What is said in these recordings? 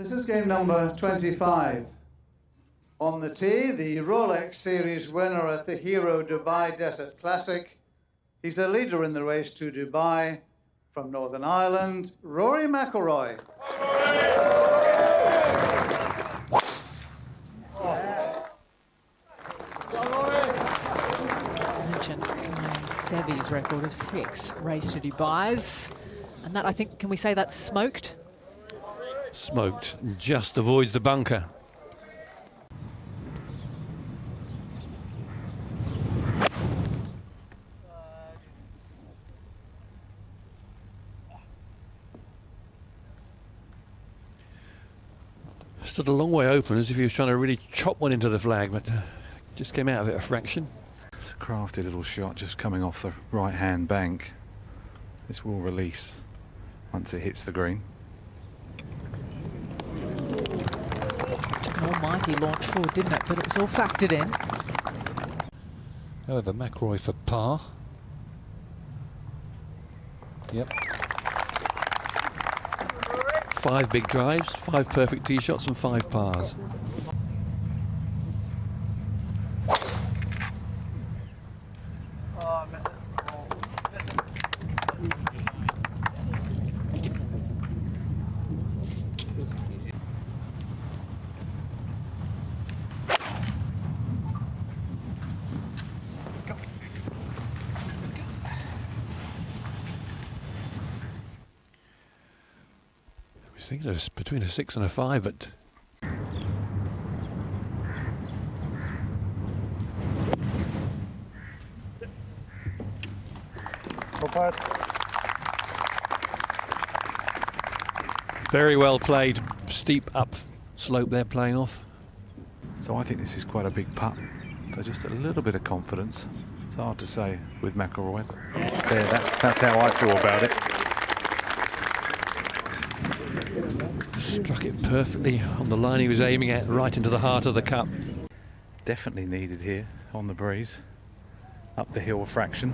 This is game number 25. On the tee, the Rolex Series winner at the Hero Dubai Desert Classic. He's the leader in the race to Dubai. From Northern Ireland, Rory McIlroy. Sevy's record of 6 race to Dubai's, and that, I think, can we say that's smoked? Smoked, just avoids the bunker. Stood a long way open, as if he was trying to really chop one into the flag, but just came out of it a fraction. It's a crafty little shot just coming off the right-hand bank. This will release once it hits the green. Took an almighty launch forward, didn't it? But it was all factored in. However, McIlroy for par. Yep. 5 big drives, 5 perfect tee shots and 5 pars. I think it was between a 6 and a 5, but very well played. Steep up slope there playing off. So I think this is quite a big putt for just a little bit of confidence. It's hard to say with McIlroy, but there, that's how I feel about it. Struck it perfectly on the line he was aiming at, right into the heart of the cup. Definitely needed here on the breeze. Up the hill a fraction.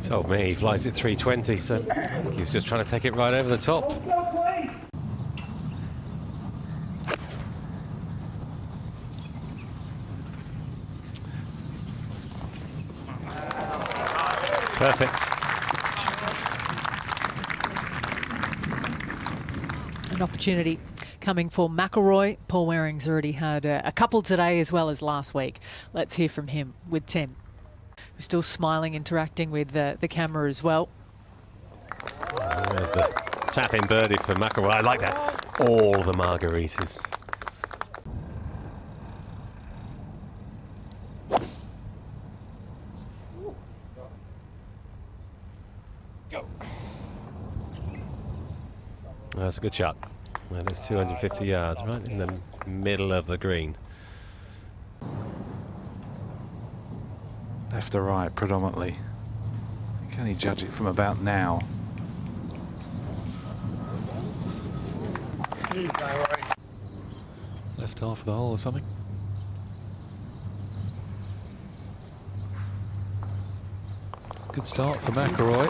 Told me he flies at 320, so I think he was just trying to take it right over the top. Perfect. An opportunity coming for McIlroy. Paul Waring's already had a couple today as well as last week. Let's hear from him with Tim. We're still smiling, interacting with the camera as well. There's the tap-in birdie for McIlroy. I like that. All the margaritas. Go. That's a good shot. That is 250 yards, right in the middle of the green. Left to right predominantly. You can only judge it from about now. Left half of the hole or something. Good start for McIlroy.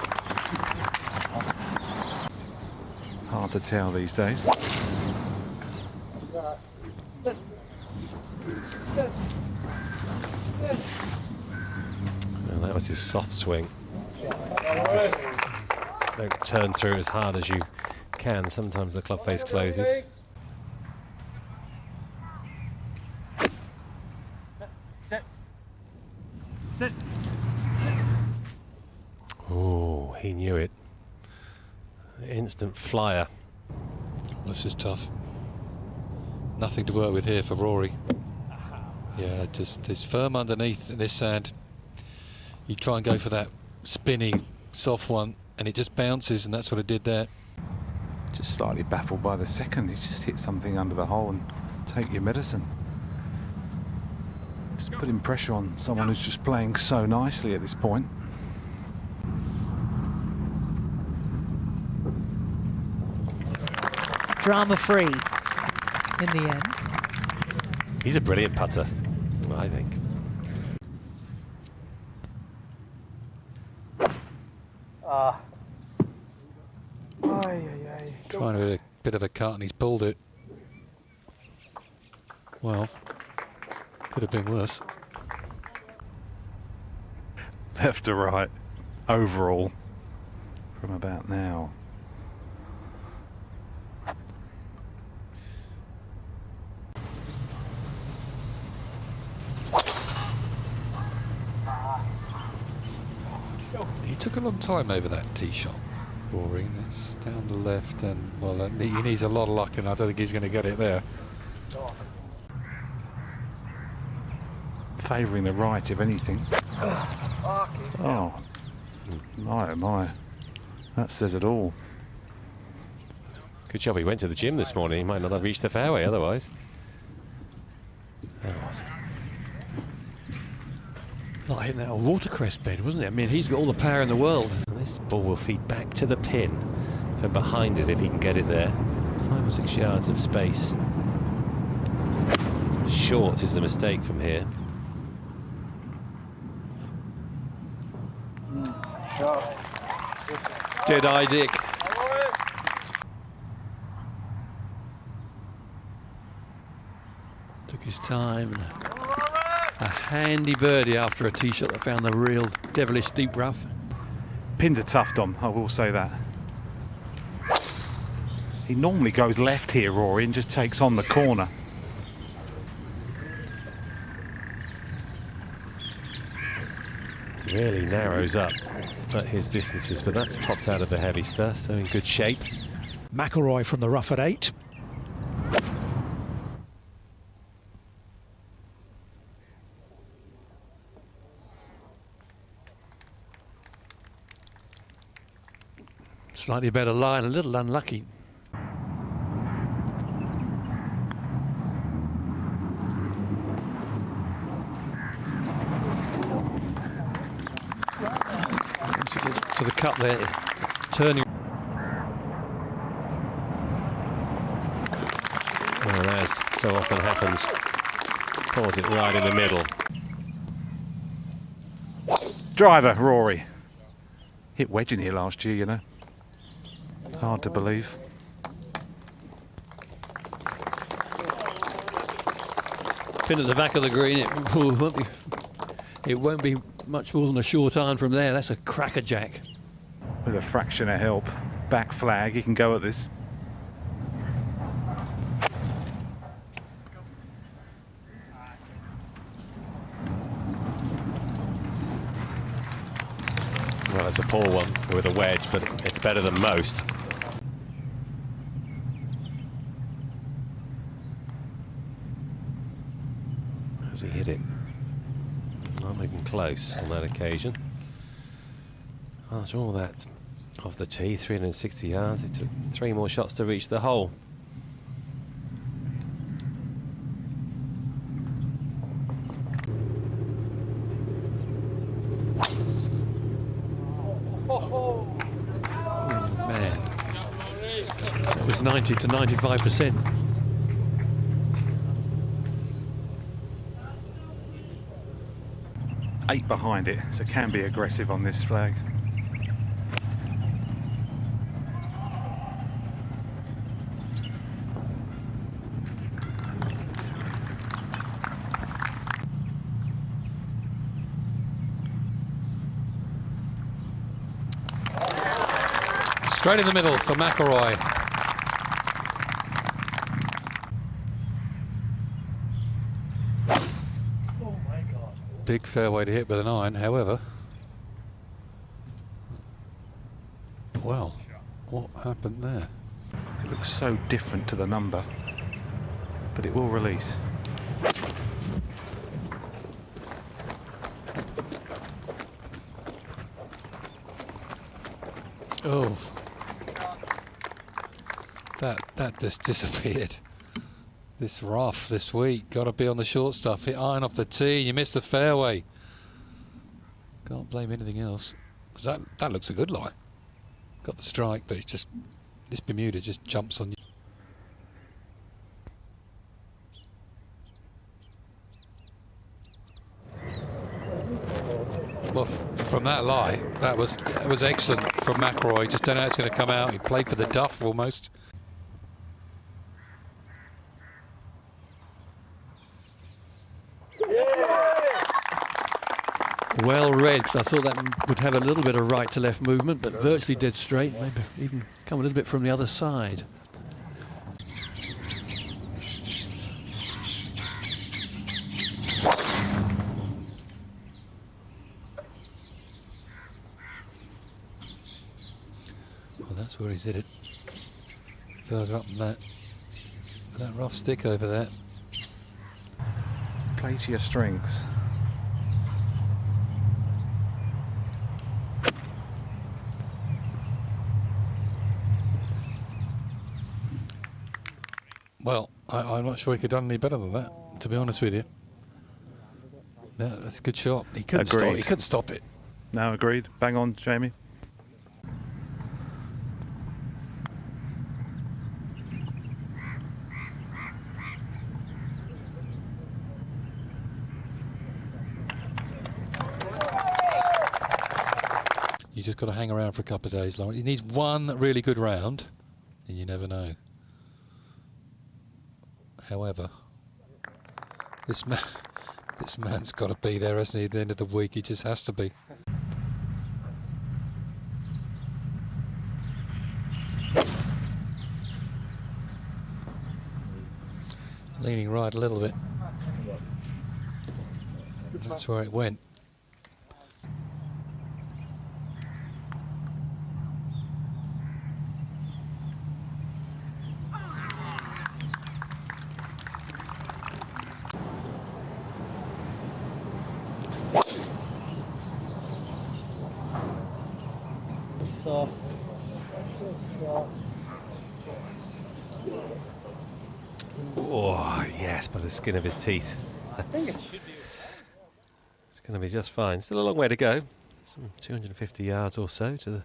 Hard to tell these days. Well, that was his soft swing. Just don't turn through as hard as you can. Sometimes the club face closes. Oh, he knew it. Instant flyer. This is tough. Nothing to work with here for Rory. Yeah, just it's firm underneath in this sand. You try and go for that spinning, soft one, and it just bounces, and that's what it did there. Just slightly baffled by the second. He just hit something under the hole and take your medicine. Just putting pressure on someone who's just playing so nicely at this point. Drama-free in the end. He's a brilliant putter, I think. Trying to hit a bit of a cut and he's pulled it. Well, could have been worse. Left to right, overall, from about now. He took a long time over that tee shot, Rory. It's down the left, and well, he needs a lot of luck, and I don't think he's going to get it there. Favouring the right, if anything. Oh, my, oh my. That says it all. Good job he went to the gym this morning. He might not have reached the fairway otherwise. Like hitting that old watercress bed, wasn't it? I mean, he's got all the power in the world. And this ball will feed back to the pin from behind it if he can get it there. 5 or 6 yards of space. Short is the mistake from here. Dead eye, Dick. Took his time. A handy birdie after a tee shot that found the real devilish deep rough. Pins are tough, Dom, I will say that. He normally goes left here, Rory, and just takes on the corner. Really narrows up at his distances, but that's popped out of the heavy stuff, so in good shape. McIlroy from the rough at 8. Slightly better line, a little unlucky. To the cut there, turning. Well, as so often happens, pours it right in the middle. Driver, Rory. Hit wedge in here last year, you know. Hard to believe. Pin at the back of the green, it won't be much more than a short iron from there. That's a crackerjack. With a fraction of help. Back flag, he can go at this. Well, it's a poor one with a wedge, but it's better than most. Has he hit it? Not even close on that occasion. After all that off the tee, 360 yards, it took 3 more shots to reach the hole. Man, that was 90 to 95%. Eight behind it, so can be aggressive on this flag. Straight in the middle for McIlroy. Big fairway to hit with an iron, however. Well, what happened there? It looks so different to the number, but it will release. Oh, that just disappeared. This rough this week, got to be on the short stuff. Hit iron off the tee, you missed the fairway. Can't blame anything else, because that looks a good line. Got the strike, but it's just, this Bermuda just jumps on you. Well, from that lie, that was excellent from McIlroy. Just don't know how it's going to come out. He played for the duff almost. Well read. I thought that would have a little bit of right to left movement, but virtually dead straight. Maybe even come a little bit from the other side. Well, that's where he's hit it. Further up than that rough stick over there. Play to your strengths. Well, I'm not sure he could have done any better than that, to be honest with you. Yeah, that's a good shot. He couldn't stop. Agreed. He couldn't stop it. No, agreed. Bang on, Jamie. You just got to hang around for a couple of days, Lauren. He needs one really good round, and you never know. However, this man's got to be there, hasn't he? At the end of the week, he just has to be. Leaning right a little bit. That's where it went. Oh, yes, by the skin of his teeth. It's going to be just fine. Still a long way to go. Some 250 yards or so to the...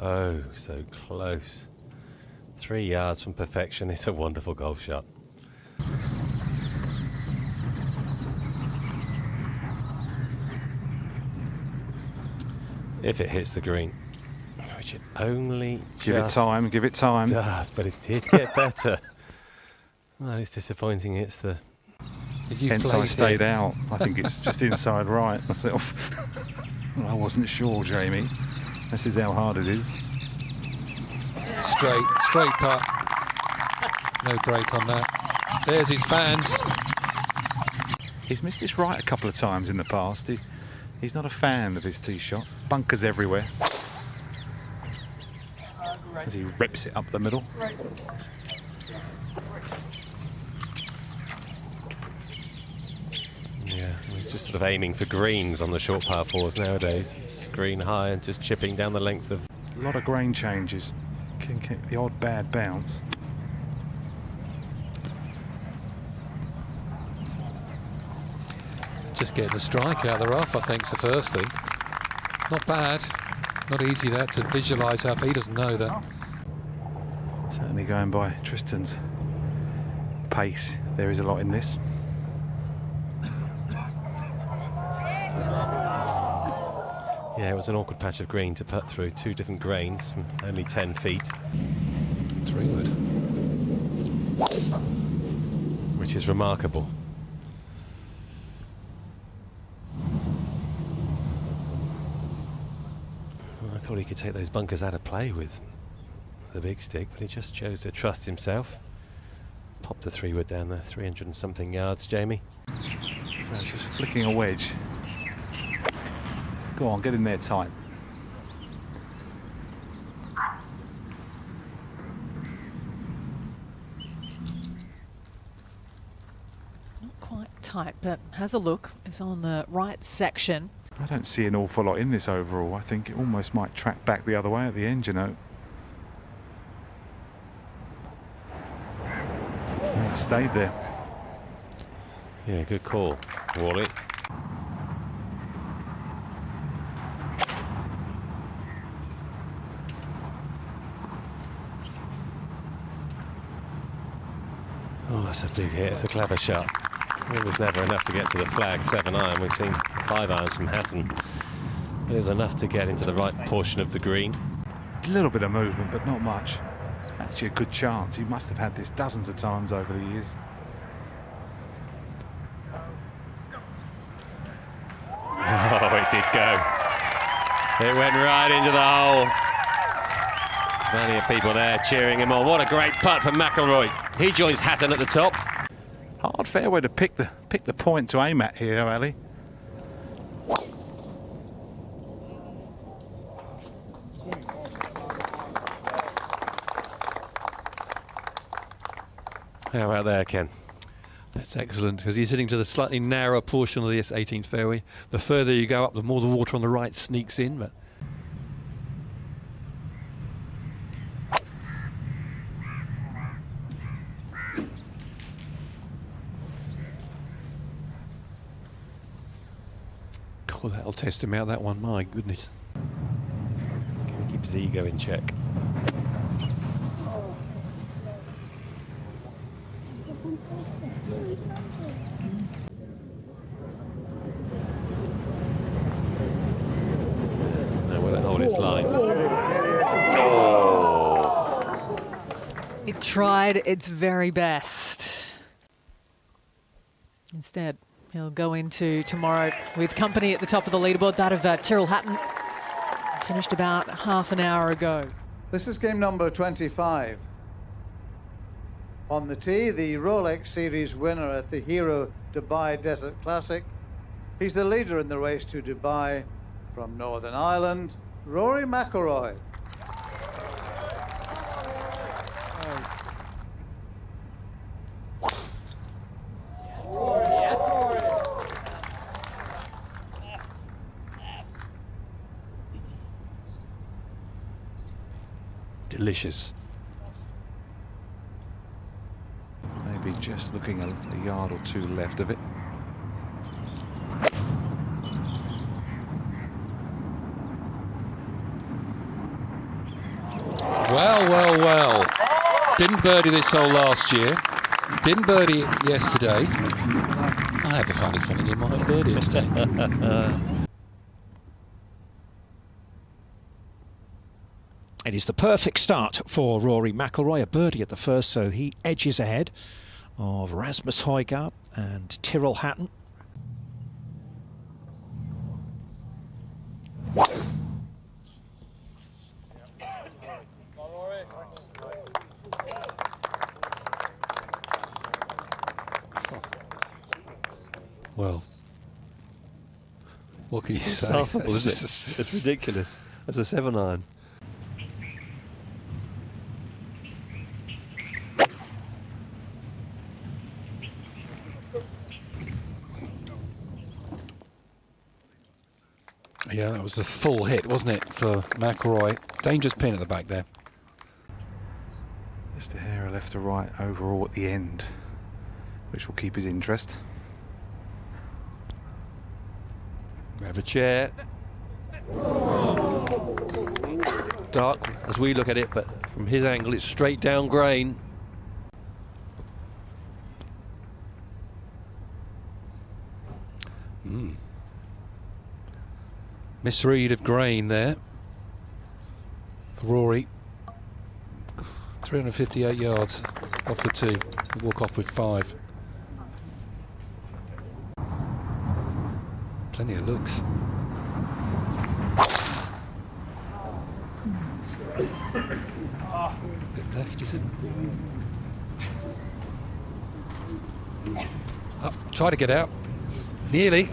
Oh, so close. 3 yards from perfection. It's a wonderful golf shot. If it hits the green, which it only Give it time, give it time. does, but it did get better. Well, it's disappointing. It's the... Hence I stayed out. I think it's just inside right myself. I wasn't sure, Jamie. This is how hard it is. Straight putt. No break on that. There's his fans. He's missed this right a couple of times in the past. He's not a fan of his tee shot. There's bunkers everywhere. As he rips it up the middle. Yeah, he's just sort of aiming for greens on the short par fours nowadays. Screen high and just chipping down the length of... A lot of grain changes. Can get the odd bad bounce. Just getting the strike out of the rough, I think, is the first thing. Not bad. Not easy that to visualise how he doesn't know that. Certainly going by Tristan's pace. There is a lot in this. Yeah, it was an awkward patch of green to putt through. 2 different grains from only 10 feet. 3-wood. Which is remarkable. I thought he could take those bunkers out of play with the big stick, but he just chose to trust himself. Popped the 3-wood down the 300 and something yards, Jamie. So it's just flicking a wedge. Go on, get in there tight. Not quite tight, but has a look. It's on the right section. I don't see an awful lot in this overall. I think it almost might track back the other way at the end, you know. And it stayed there. Yeah, good call, Wally. that's a big hit. It's a clever shot. It was never enough to get to the flag. 7-iron. We've seen 5 irons from Hatton. It was enough to get into the right portion of the green. A little bit of movement, but not much. Actually a good chance. He must have had this dozens of times over the years. Oh, it did go. It went right into the hole. Plenty of people there cheering him on. What a great putt from McIlroy. He joins Hatton at the top. Hard fairway to pick the point to aim at here, Ali. How about there, Ken? That's excellent, because he's hitting to the slightly narrower portion of this 18th fairway. The further you go up, the more the water on the right sneaks in. But oh, that'll test him out, that one. My goodness. Can he keep his ego in check? Now will it hold its line? Oh! It tried its very best. Instead, he'll go into tomorrow with company at the top of the leaderboard, that of Tyrrell Hatton. Finished about half an hour ago. This is game number 25. On the tee, the Rolex Series winner at the Hero Dubai Desert Classic. He's the leader in the race to Dubai from Northern Ireland, Rory McIlroy. delicious. Maybe just looking a yard or two left of it. Well. Didn't birdie this hole last year. Didn't birdie it yesterday. I have a funny feeling he might birdie it today. It is the perfect start for Rory McIlroy, a birdie at the first, so he edges ahead of Rasmus Højgaard and Tyrrell Hatton. Well, what can you say? It's laughable, isn't it? It's ridiculous. That's a 7-iron. Yeah, that was a full hit, wasn't it, for McIlroy? Dangerous pin at the back there. Just a hair left to right overall at the end, which will keep his interest. Grab a chair. Dark as we look at it, but from his angle it's straight down grain. Misread of grain there for Rory. 358 yards off the tee. He'll walk off with 5. Plenty of looks. Bit left, is it? Up, try to get out. Nearly.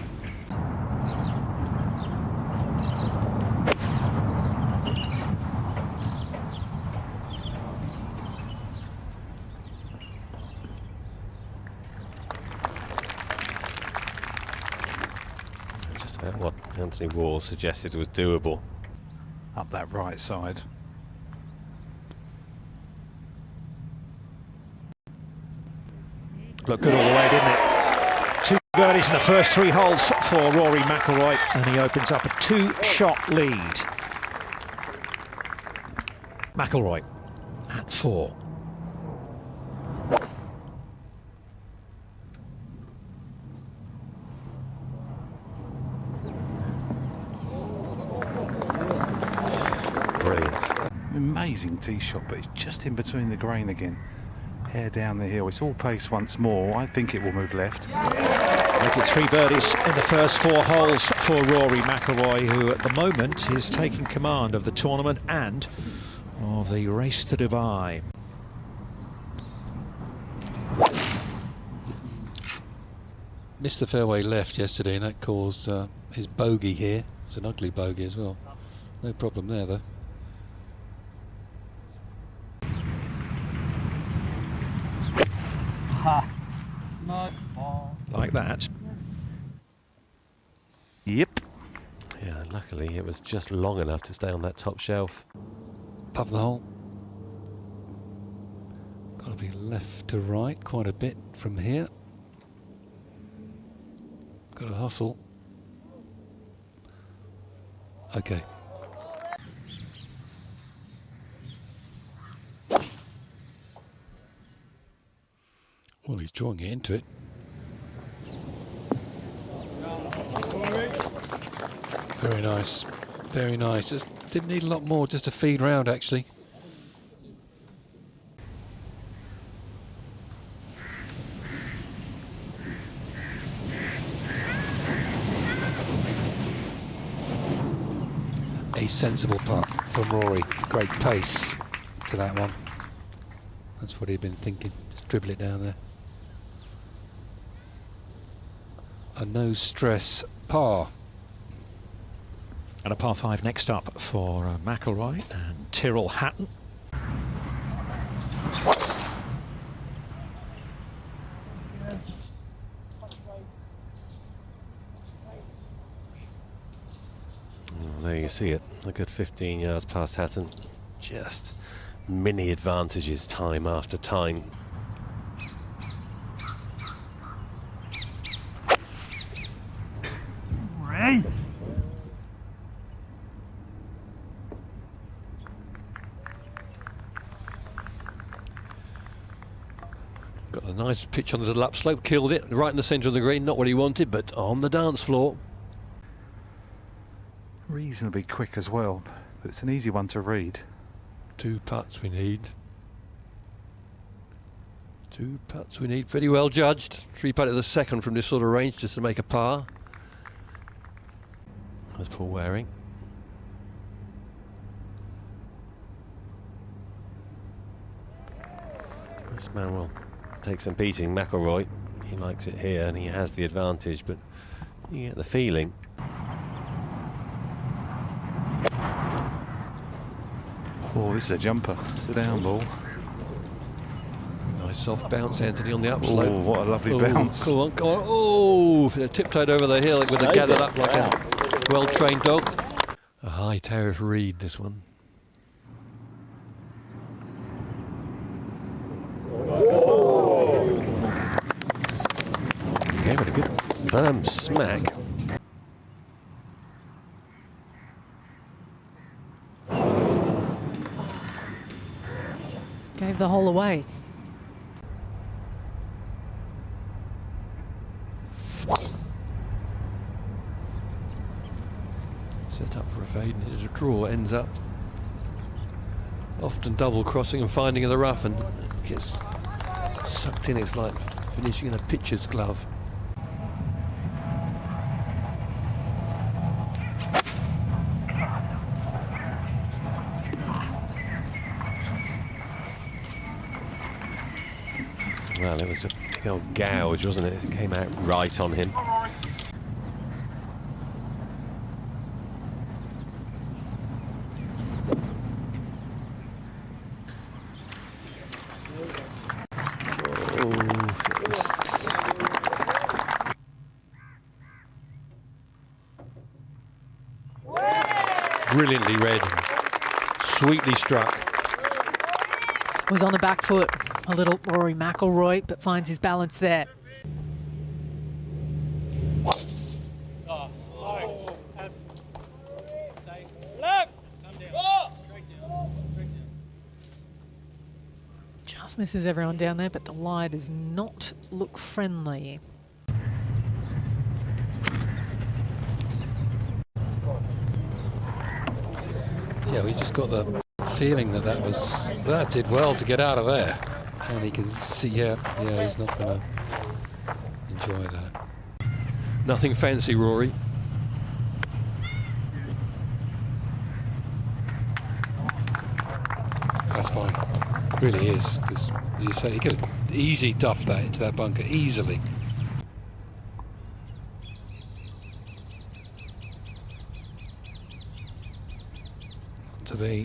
Just about what Anthony Wall suggested was doable. Up that right side. Looked good all the way, didn't it? 2 birdies in the first 3 holes for Rory McIlroy, and he opens up a 2-shot lead. McIlroy at 4. brilliant. Amazing tee shot, but it's just in between the grain again. Hair down the hill. It's all pace once more. I think it will move left. Make it 3 birdies in the first 4 holes for Rory McIlroy, who at the moment is taking command of the tournament and of the race to Dubai. Missed the fairway left yesterday, and that caused his bogey here. It's an ugly bogey as well. No problem there, though. Like that. Yep. Yeah, luckily it was just long enough to stay on that top shelf. Puff the hole. Got to be left to right quite a bit from here. Got to hustle. Okay. Well, he's drawing it into it. Very nice. Very nice. Just didn't need a lot more just to feed round, actually. A sensible putt from Rory. Great pace to that one. That's what he'd been thinking. Just dribble it down there. A no stress par. And a par 5 next up for McIlroy and Tyrrell Hatton. There you see it, a good 15 yards past Hatton. Just mini advantages time after time. Got a nice pitch on the little upslope, killed it right in the centre of the green. Not what he wanted, but on the dance floor. Reasonably quick as well, but it's an easy one to read. 2 putts we need. 2 putts we need. Pretty well judged. 3 putt at the second from this sort of range just to make a par. That's Paul Waring. This man will take some beating. McIlroy, he likes it here and he has the advantage, but you get the feeling. Oh, this is a jumper. Sit down, ball. Nice soft bounce, Anthony, on the upslope. Oh, what a lovely bounce. Come on, come on. Oh, tiptoed over the hill with it gathered up like a well-trained dog. A high tariff read, this one. Gave it a good firm smack. Gave the hole away. Set up for a fade, and a draw ends up often double crossing and finding in the rough, and gets sucked in. It's like finishing in a pitcher's glove. Well, it was a big old gouge, wasn't it? It came out right on him. Brilliantly read, sweetly struck. Was on the back foot, a little Rory McIlroy, but finds his balance there. Just misses everyone down there, but the lie does not look friendly. Yeah, we just got the feeling that did well to get out of there. And he can see, yeah, he's not going to enjoy that. Nothing fancy, Rory. That's fine. It really is, because as you say, he could have easily duffed that into that bunker easily.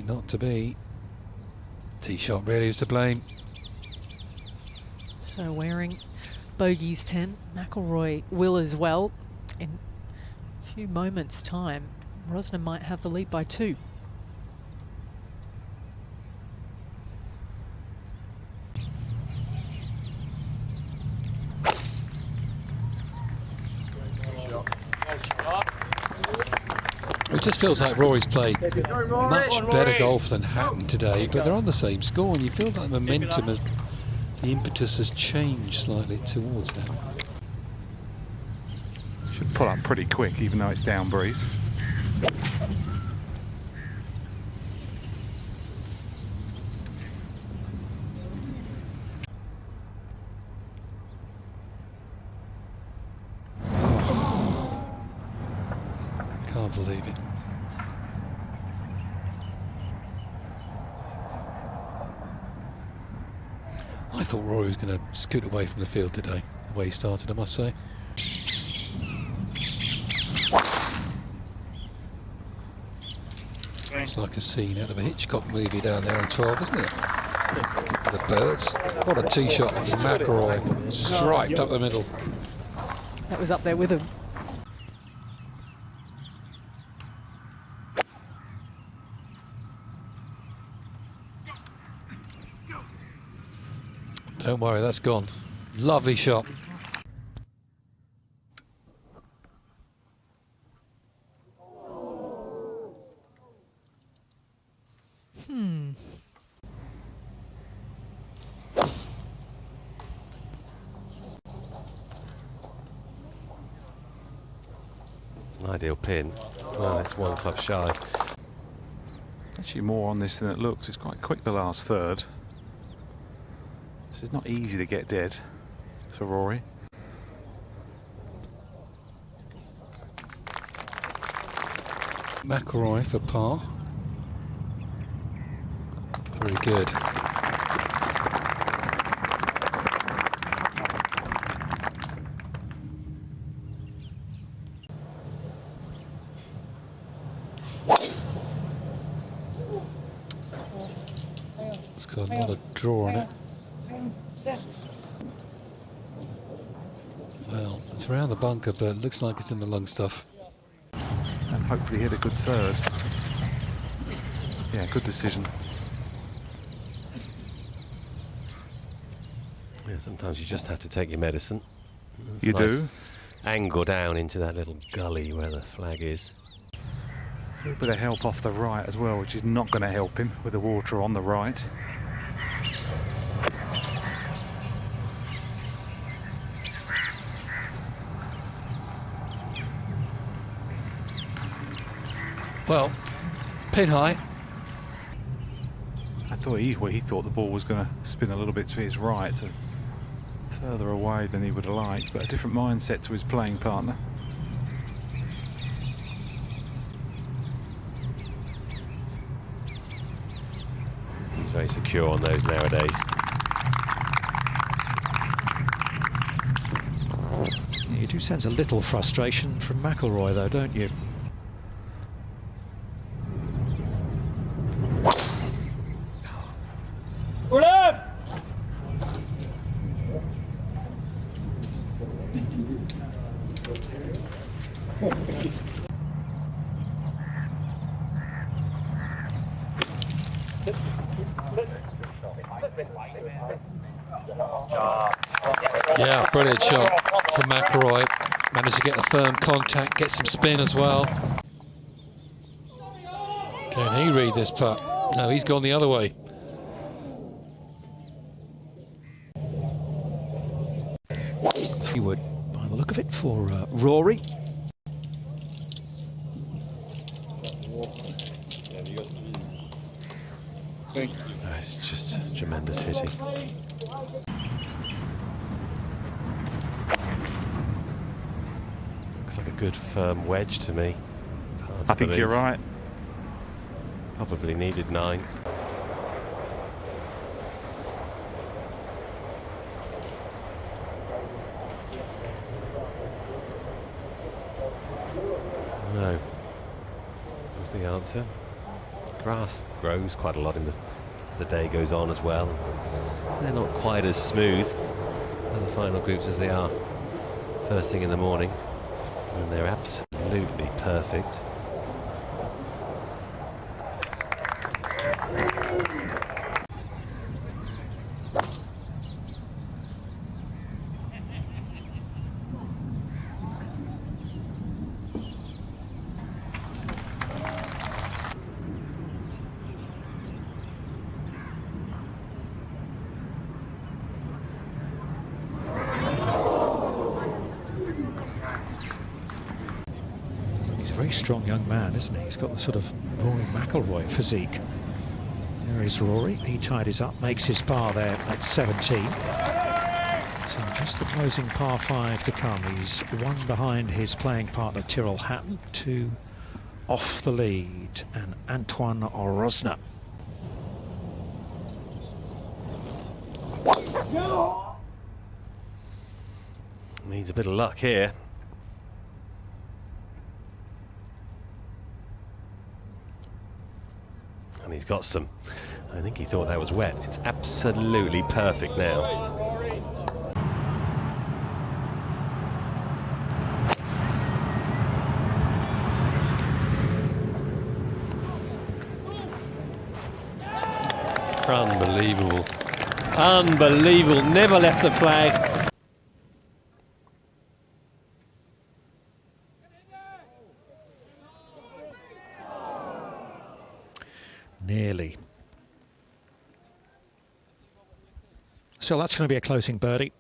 Not to be. Tee shot really is to blame. So Waring bogeys 10. McIlroy will as well. In a few moments' time, Rosner might have the lead by 2. It just feels like Rory's played much better golf than Hatton today, but they're on the same score, and you feel like momentum, the impetus has changed slightly towards him. Should pull up pretty quick, even though it's down breeze. Can't believe it. I thought Rory was going to scoot away from the field today, the way he started, I must say. It's like a scene out of a Hitchcock movie down there on 12, isn't it? The birds. What a tee shot from McIlroy, striped up the middle. That was up there with him. Don't worry, that's gone. Lovely shot. An ideal pin. Well, it's 1 club shy. Actually more on this than it looks. It's quite quick, the last third. This is not easy to get dead for Rory. McIlroy for par. Very good. It's got another draw on it. Well, it's around the bunker, but it looks like it's in the long stuff. And hopefully hit a good third. Yeah, good decision. Yeah, sometimes you just have to take your medicine. It's You nice do. Angle down into that little gully where the flag is. A little bit of help off the right as well, which is not going to help him with the water on the right. Well, pin high. I thought he thought the ball was going to spin a little bit to his right, so further away than he would have liked, but a different mindset to his playing partner. He's very secure on those nowadays. You do sense a little frustration from McIlroy, though, don't you? Yeah, brilliant shot from McIlroy. Managed to get the firm contact, get some spin as well. Can he read this putt? No, he's gone the other way. Fleetwood, by the look of it, for Rory. It's just tremendous hitting. Looks like a good firm wedge to me. I think you're right. Probably needed 9. No, is the answer. Grass grows quite a lot in the day goes on as well. They're not quite as smooth in the final groups as they are first thing in the morning, and they're absolutely perfect. He's a very strong young man, isn't he? He's got the sort of Rory McIlroy physique. There is Rory. He tidies up, makes his par there at 17. So just the closing par 5 to come. He's 1 behind his playing partner Tyrrell Hatton, 2 off the lead, and Antoine Rosner. Needs a bit of luck here. And he's got some. I think he thought that was wet. It's absolutely perfect now. Unbelievable. Unbelievable. Never left the flag. Nearly. So that's going to be a closing birdie.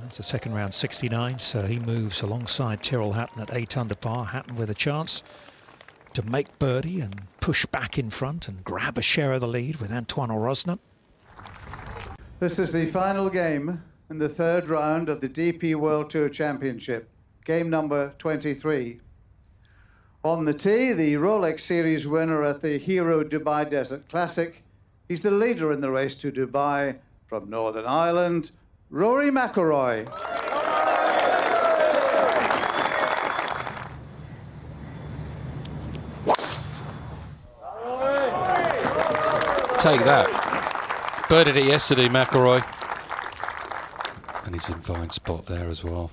That's a second round 69, so he moves alongside Tyrrell Hatton at 8 under par. Hatton with a chance to make birdie and push back in front and grab a share of the lead with Antoine Rosner. This is the final game in the 3rd round of the DP World Tour Championship, game number 23. On the tee, the Rolex Series winner at the Hero Dubai Desert Classic. He's the leader in the race to Dubai from Northern Ireland, Rory McIlroy. Take that. Birdied it yesterday, McIlroy. And he's in fine spot there as well.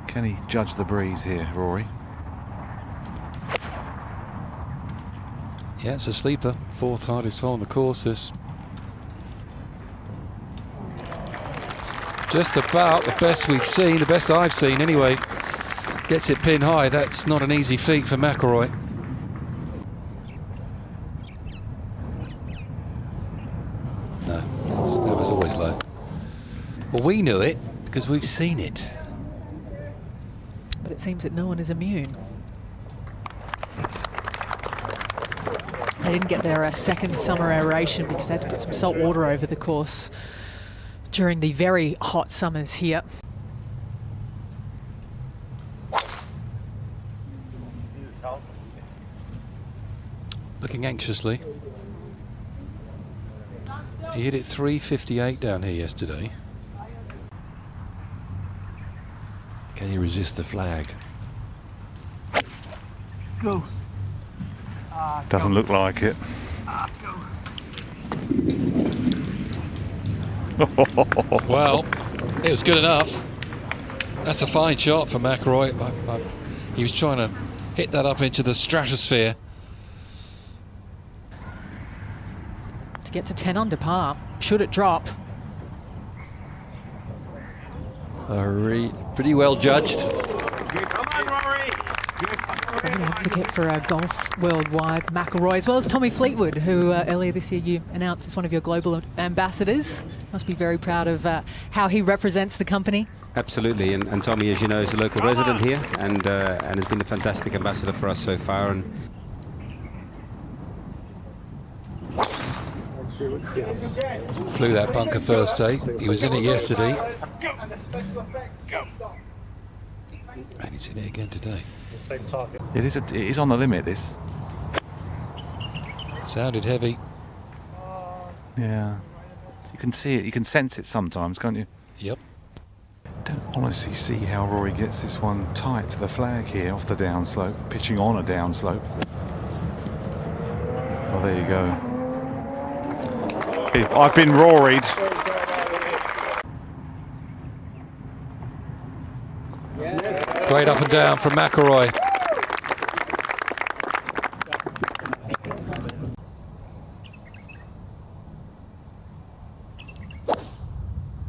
Can he judge the breeze here, Rory? Yeah, it's a sleeper. 4th hardest hole on the course, this. Just about the best we've seen, the best I've seen anyway. Gets it pin high. That's not an easy feat for McIlroy. No, that was always low. Well, we knew it because we've seen it. But it seems that no one is immune. They didn't get their second summer aeration because they had to put some salt water over the course during the very hot summers here. Looking anxiously. He hit it 358 down here yesterday. Can you resist the flag? Go. Doesn't look like it. Well, it was good enough. That's a fine shot for McIlroy. He was trying to hit that up into the stratosphere. To get to 10 under par, should it drop? Pretty well judged. Come on, Rory. Great advocate for golf worldwide, McIlroy, as well as Tommy Fleetwood, who earlier this year you announced as one of your global ambassadors. Must be very proud of how he represents the company. Absolutely, and Tommy, as you know, is a local resident here and has been a fantastic ambassador for us so far. And Flew that bunker Thursday. He was in it yesterday. And he's in it again today. It is on the limit, this. Sounded heavy. Yeah. You can see it, you can sense it sometimes, can't you? Yep. Don't honestly see how Rory gets this one tight to the flag here off the downslope, pitching on a downslope. Oh, there you go. I've been Roried. Great up and down from McIlroy.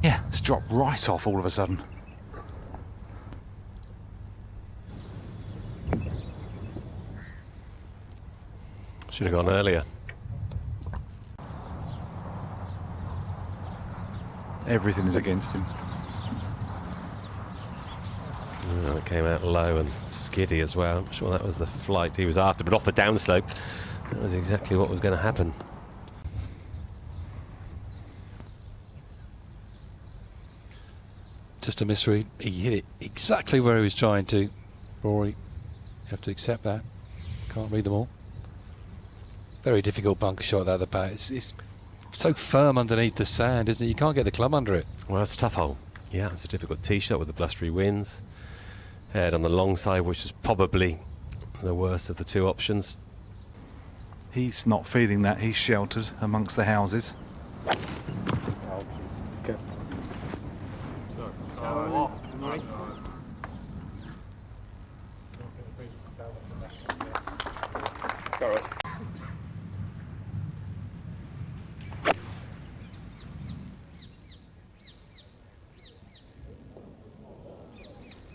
Yeah, it's dropped right off all of a sudden. Should have gone earlier. Everything is against him. Oh, it came out low and skiddy as well. I'm sure that was the flight he was after, but off the downslope, that was exactly what was going to happen. Just a misread. He hit it exactly where he was trying to. Rory, you have to accept that. Can't read them all. Very difficult bunker shot that the bat. It's so firm underneath the sand, isn't it? You can't get the club under it. Well, it's a tough hole. Yeah, it's a difficult tee shot with the blustery winds. Head on the long side, which is probably the worst of the two options. He's not feeling that. He's sheltered amongst the houses.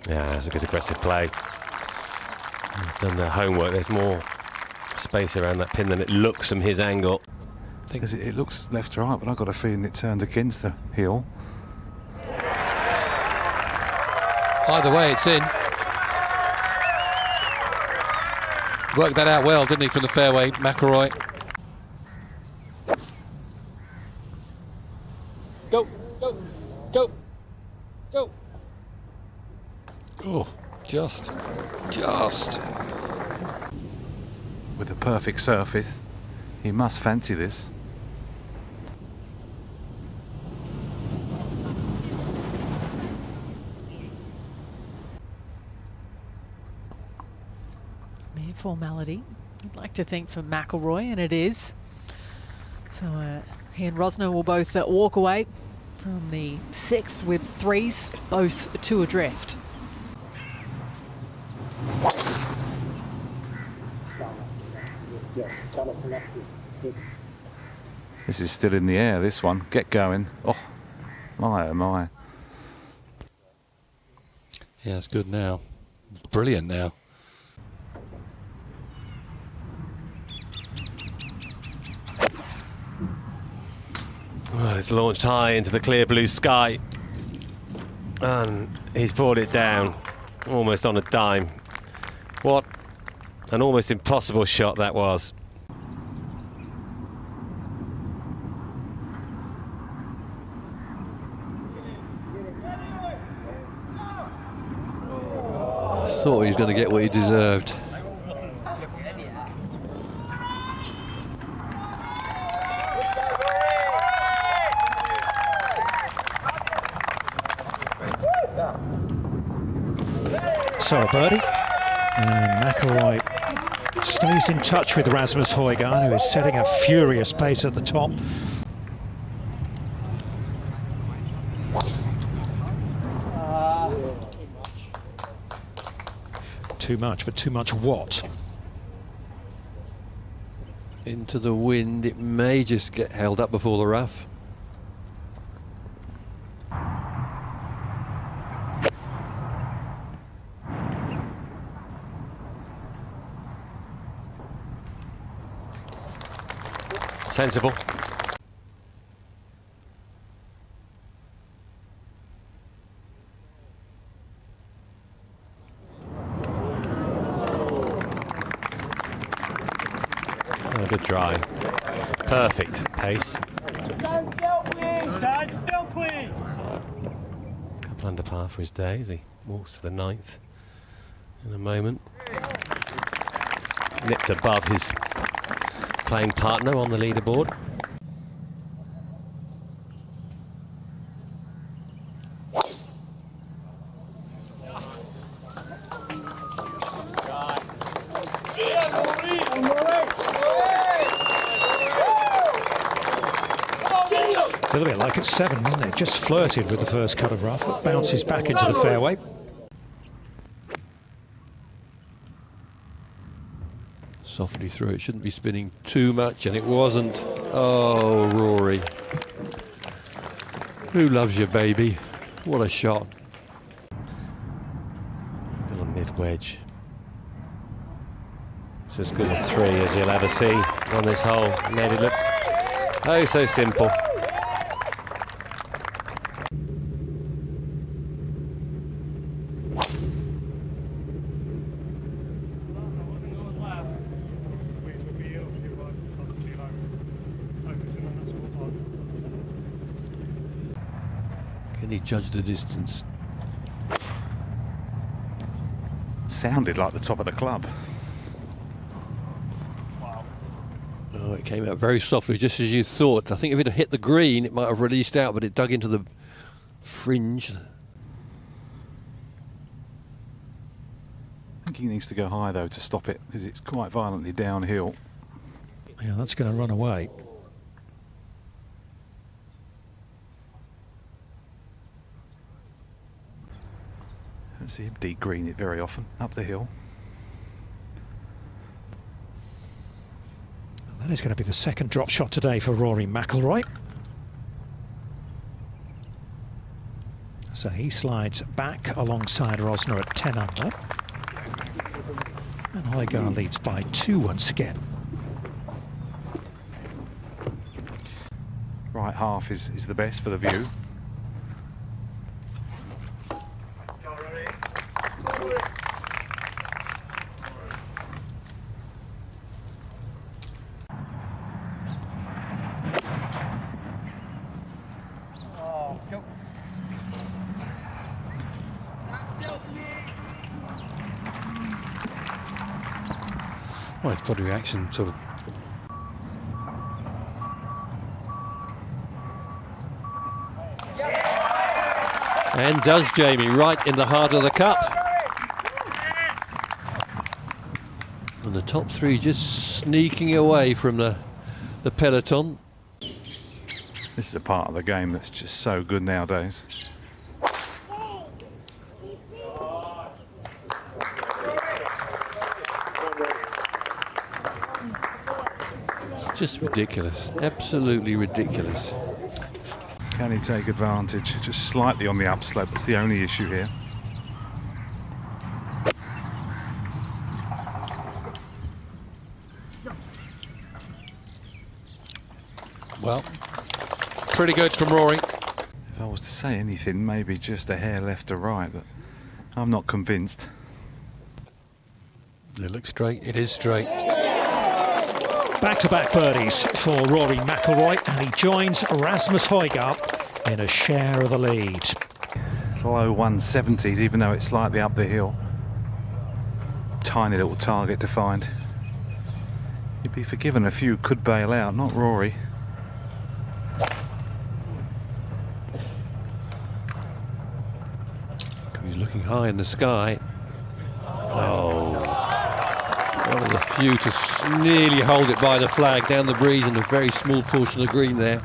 Yeah, that's a good aggressive play. They've done their homework. There's more space around that pin than it looks from his angle. It looks left to right, but I've got a feeling it turned against the hill. Either way, it's in. Worked that out well, didn't he, from the fairway, McIlroy? Go, go, go, go. Oh, just. With a perfect surface, he must fancy this. Mere formality, I'd like to think, for McIlroy, and it is. So he and Rosner will both walk away from the sixth with threes, both two adrift. This is still in the air, this one. Get going. Oh my. Yeah, it's good now. Brilliant now. Well, it's launched high into the clear blue sky. And he's brought it down almost on a dime. What an almost impossible shot that was. I thought he was going to get what he deserved. So a birdie, and McIlroy stays in touch with Rasmus Højgaard, who is setting a furious pace at the top. Too much, but too much what? Into the wind, it may just get held up before the rough. Sensible. Oh, good try. Perfect pace. Stand still, please. Stand still, please. Couple under par for his day as he walks to the 9th in a moment. Nipped above his playing partner on the leaderboard. A little bit like at 7, wasn't it? Just flirted with the first cut of rough. It bounces back into the fairway. Softly through. It shouldn't be spinning too much, and it wasn't. Oh, Rory. Who loves you, baby? What a shot. Little mid-wedge. It's as good a 3 as you'll ever see on this hole. Made it look oh so simple. Can he judge the distance? Sounded like the top of the club. Oh, it came out very softly, just as you thought. I think if it had hit the green, it might have released out, but it dug into the fringe. I think he needs to go high though to stop it, because it's quite violently downhill. Yeah, that's going to run away. I don't see him de-green it very often, up the hill. That is going to be the second drop shot today for Rory McIlroy. So he slides back alongside Rosner at 10 under. And Højgaard leads by 2 once again. Right half is the best for the view. Well, his body reaction sort of. And does Jamie, right in the heart of the cut. And the top 3 just sneaking away from the peloton. This is a part of the game that's just so good nowadays. It's just ridiculous, absolutely ridiculous. Can he take advantage? Just slightly on the upslope, that's the only issue here. Well, pretty good from Rory. If I was to say anything, maybe just a hair left or right, but I'm not convinced. It looks straight, it is straight. Back-to-back birdies for Rory McIlroy, and he joins Rasmus Højgaard in a share of the lead. Low 170s, even though it's slightly up the hill. Tiny little target to find. He'd be forgiven, a few could bail out, not Rory. He's looking high in the sky. Oh, one of the few to nearly hold it by the flag down the breeze in a very small portion of green there.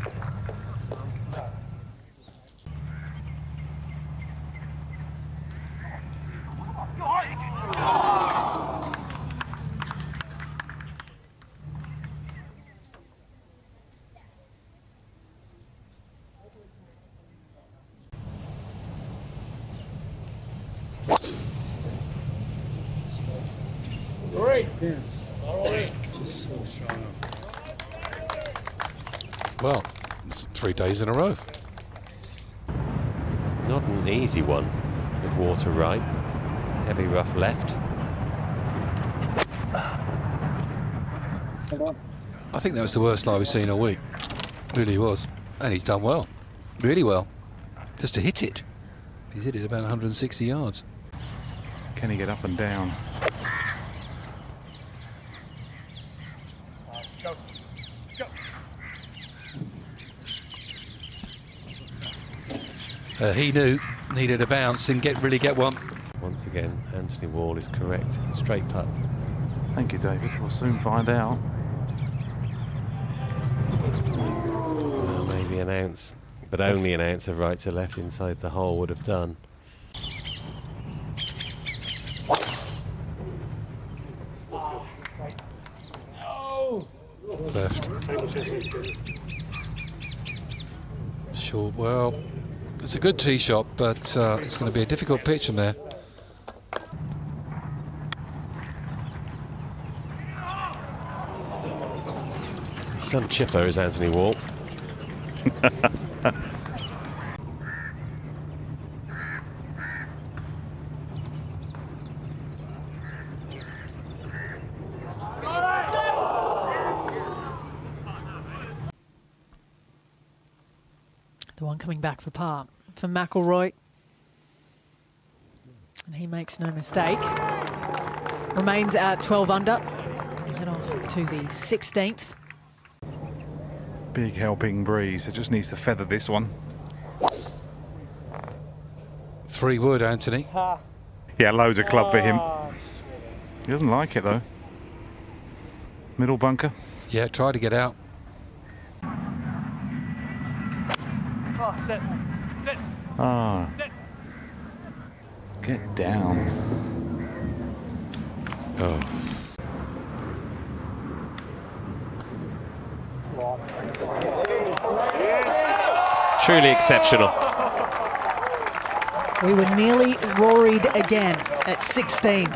Well, it's 3 days in a row. Not an easy one with water right. Heavy rough left. I think that was the worst lie we've seen all week. Really was. And he's done well. Really well. Just to hit it. He's hit it about 160 yards. Can he get up and down? He knew, needed a bounce, didn't really get one. Once again, Anthony Wall is correct. Straight putt. Thank you, David. We'll soon find out. Well, maybe an ounce, but only an ounce of right to left inside the hole would have done. Left. Short, well, it's a good tee shot, but it's going to be a difficult pitch from there. Some chipper is Anthony Wall. The one coming back for par for McIlroy. And he makes no mistake. Remains at 12 under. Head off to the 16th. Big helping breeze. It just needs to feather this one. 3 wood, Anthony. Yeah, loads of club for him. He doesn't like it though. Middle bunker. Yeah, try to get out. Sit. Sit. Ah. Sit. Get down. Oh. Truly exceptional. We were nearly Rory'd again at 16.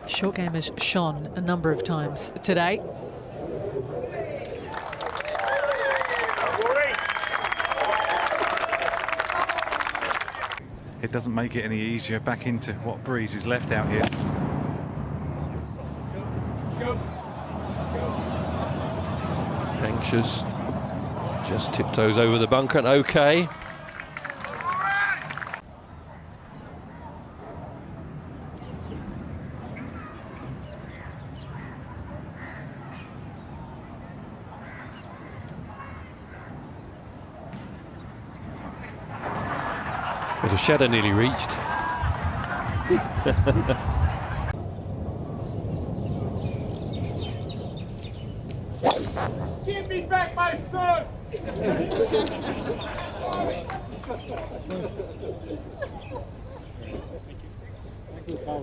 Short game has shone a number of times today. It doesn't make it any easier back into what breeze is left out here. Anxious. Just tiptoes over the bunker and okay. But a shadow nearly reached. Give me back my son!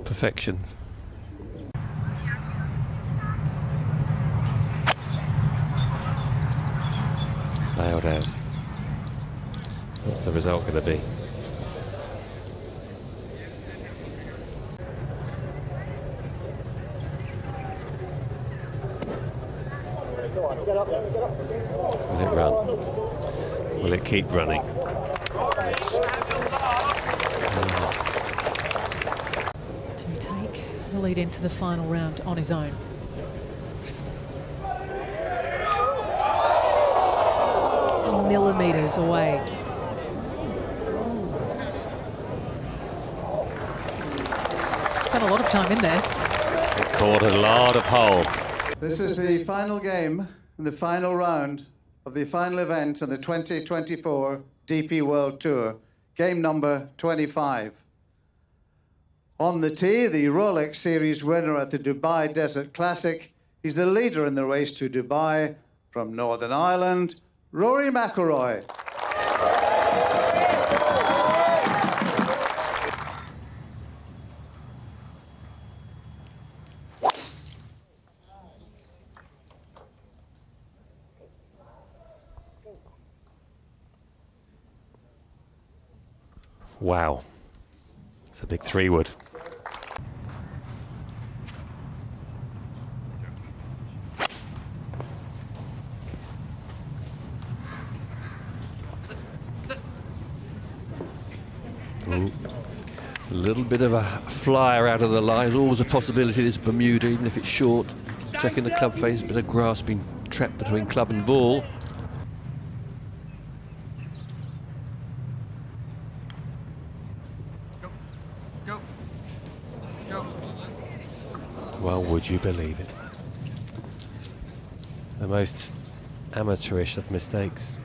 Perfection. Nailed out. What's the result going to be? Will it run? Will it keep running? To take the lead into the final round on his own. Millimetres away. Spent a lot of time in there. It caught a lot of hole. This is the final game and the final round of the final event in the 2024 DP World Tour, game number 25. On the tee, the Rolex Series winner at the Dubai Desert Classic. He's the leader in the race to Dubai from Northern Ireland, Rory McIlroy. Wow. It's a big 3 wood. little bit of a flyer out of the line. There's always a possibility this Bermuda, even if it's short. Checking the club face, a bit of grass being trapped between club and ball. Well, would you believe it? The most amateurish of mistakes.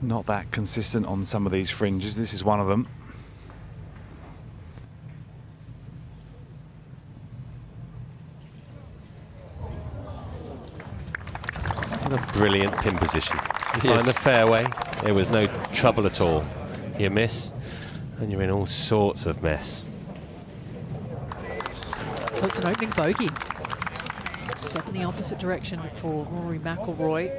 Not that consistent on some of these fringes. This is one of them. What a brilliant pin position. You find the fairway, there was no trouble at all. You miss, and you're in all sorts of mess. So it's an opening bogey. Step in the opposite direction for Rory McIlroy.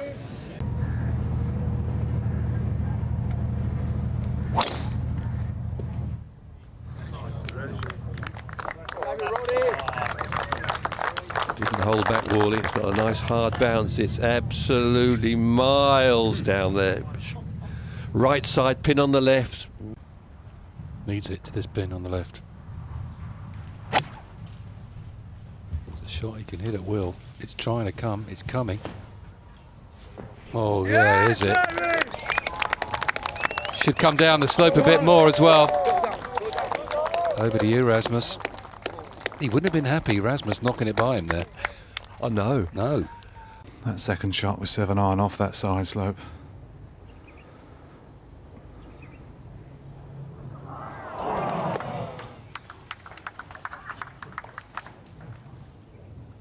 Didn't hold back Worley. It's got a nice hard bounce. It's absolutely miles down there. Right side pin on the left. Needs it to this pin on the left. It's a shot he can hit at will. It's trying to come. It's coming. Oh yeah, is it? Should come down the slope a bit more as well. Over to you, Rasmus. He wouldn't have been happy, Rasmus, knocking it by him there. Oh no. No. That second shot was 7-iron off that side slope.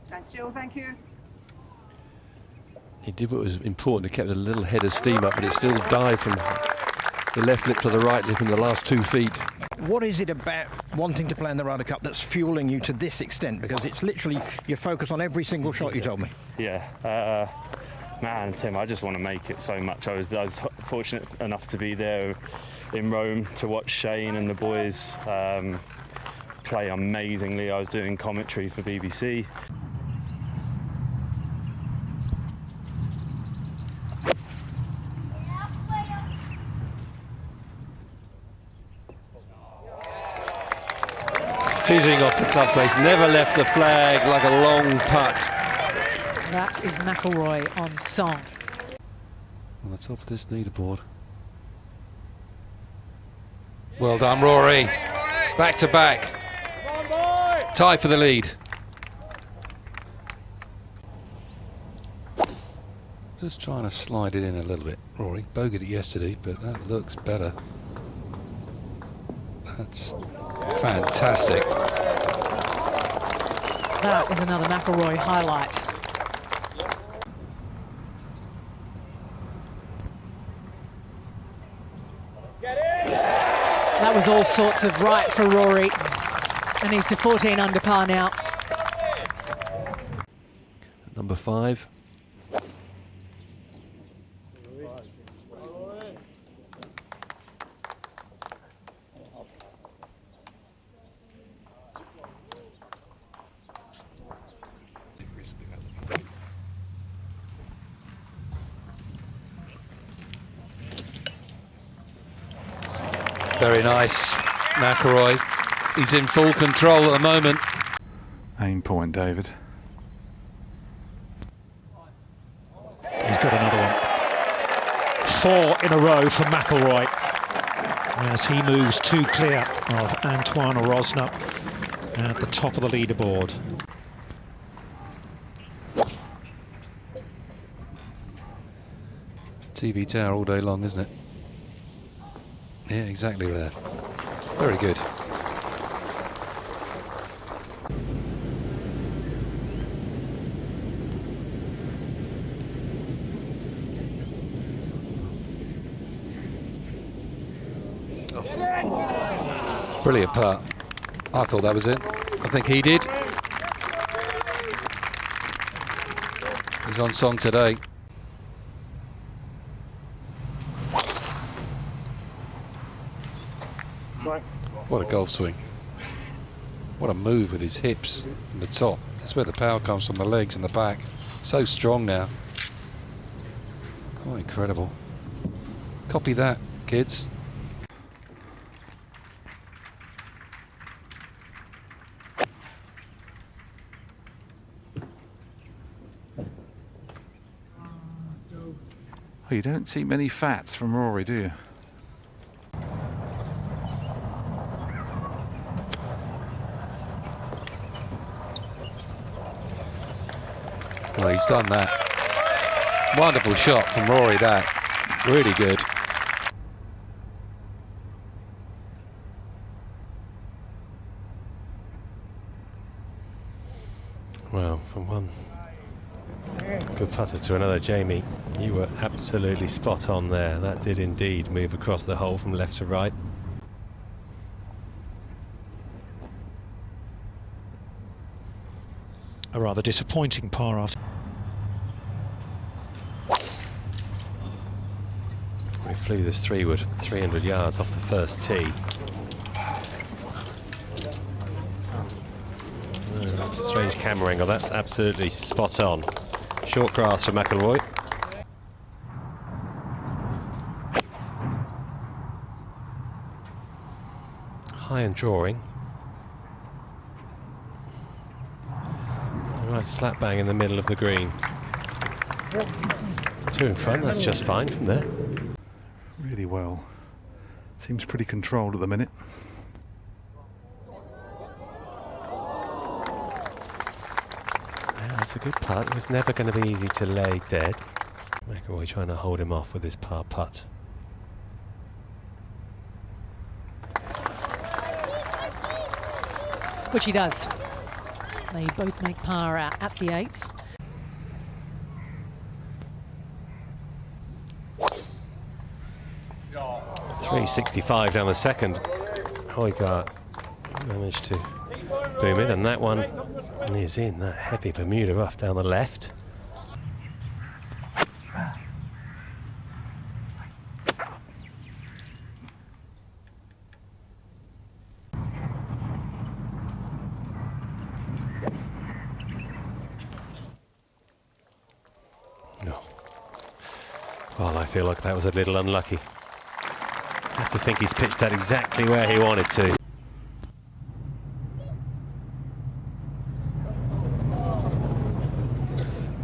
Stand still, thank you. He did what was important. He kept a little head of steam up, but it still dived from the left lip to the right lip in the last 2 feet. What is it about wanting to play in the Ryder Cup that's fueling you to this extent? Because it's literally your focus on every single shot, you told me. Yeah, man, Tim, I just want to make it so much. I was fortunate enough to be there in Rome to watch Shane and the boys play amazingly. I was doing commentary for BBC. Fizzing off the club face, never left the flag, like a long putt. That is McIlroy on song. On the top of this leaderboard. Well done, Rory. Back to back. Tie for the lead. Just trying to slide it in a little bit, Rory. Bogeyed it yesterday, but that looks better. That's fantastic. That is another McIlroy highlight. That was all sorts of right for Rory. And he's to 14 under par now. Number 5. Very nice, McIlroy. He's in full control at the moment. Aim point, David. He's got another one. 4 in a row for McIlroy as he moves 2 clear of Antoine Rosner at the top of the leaderboard. TV tower all day long, isn't it? Yeah, exactly there. Very good. Oh. Brilliant putt. I thought that was it. I think he did. He's on song today. What a golf swing. What a move with his hips and the top. That's where the power comes from, the legs and the back. So strong now. Oh, incredible. Copy that, kids. Oh, you don't see many fats from Rory, do you? Well, he's done that. Wonderful shot from Rory, that. Really good. Well, from one good putter to another, Jamie, you were absolutely spot on there. That did indeed move across the hole from left to right. A rather disappointing par after. We flew this 3-wood 300 yards off the first tee. Oh, that's a strange camera angle. That's absolutely spot on. Short grass for McIlroy. High and drawing. Right slap bang in the middle of the green. 2 in front, that's just fine from there. Really well. Seems pretty controlled at the minute. Yeah, that's a good putt. It was never going to be easy to lay dead. McIlroy trying to hold him off with his par putt. Which he does. They both make par at the 8th. .365 down the second. Højgaard managed to boom it, and that one is in. That heavy Bermuda rough down the left. No. Well, I feel like that was a little unlucky. I have to think he's pitched that exactly where he wanted to.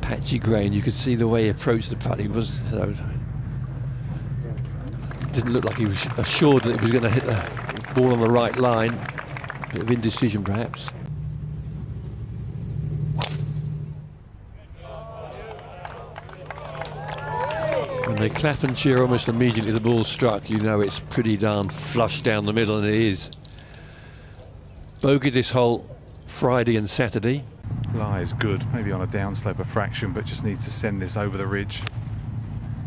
Patchy grain, you could see the way he approached the putt. He was, you know, didn't look like he was assured that he was going to hit the ball on the right line. Bit of indecision, perhaps. When they clap and cheer almost immediately the ball struck, you know it's pretty darn flush down the middle, and it is. Bogey this hole Friday and Saturday. Lie is good, maybe on a downslope a fraction, but just needs to send this over the ridge.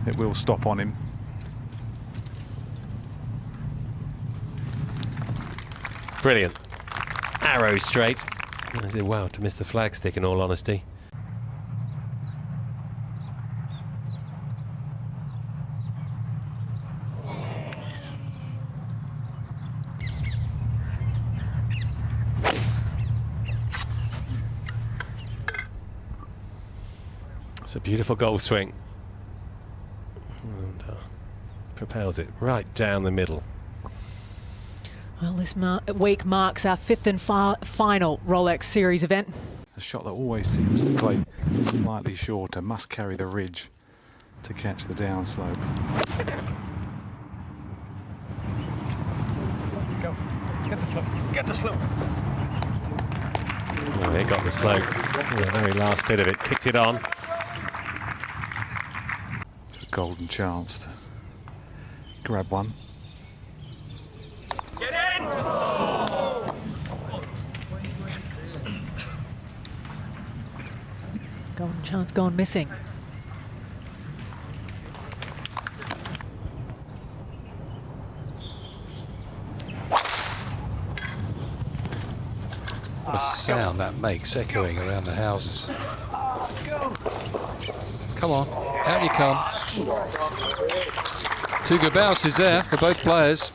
It will stop on him. Brilliant. Arrow straight. I did well to miss the flag stick, in all honesty. It's a beautiful golf swing. And propels it right down the middle. Well, this week marks our 5th and final Rolex Series event. A shot that always seems to play slightly shorter, must carry the ridge to catch the downslope. Go. Get the slope. Get the slope. Oh, it got the slope. The very last bit of it. Kicked it on. It's a golden chance to grab one. Get in! Golden chance gone missing. What a sound that makes echoing around the houses. Come on, out you come. 2 good bounces there for both players.